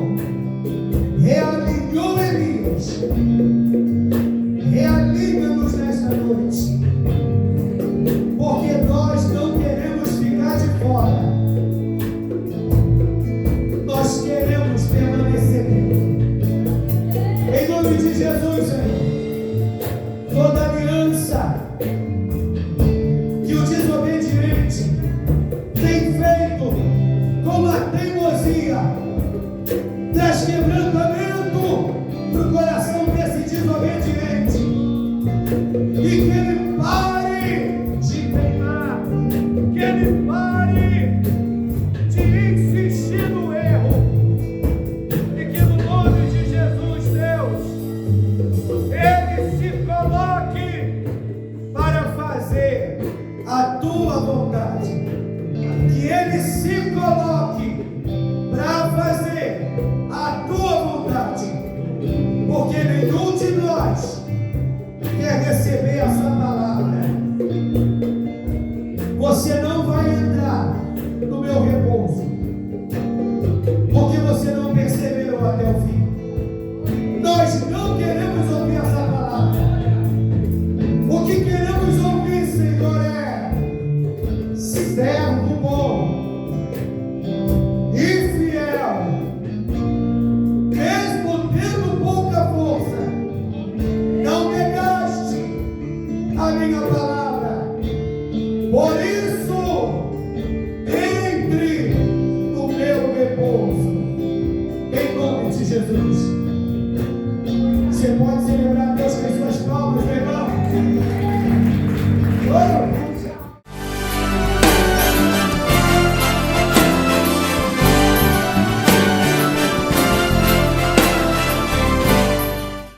realinhou Elias, realinha-nos nesta noite, porque nós não queremos ficar de fora, nós queremos permanecer dentro. Em nome de Jesus, Senhor, toda aliança que o desobediente tem feito com a teimosia, traz quebrantamento no coração desse Jesus. Você pode ser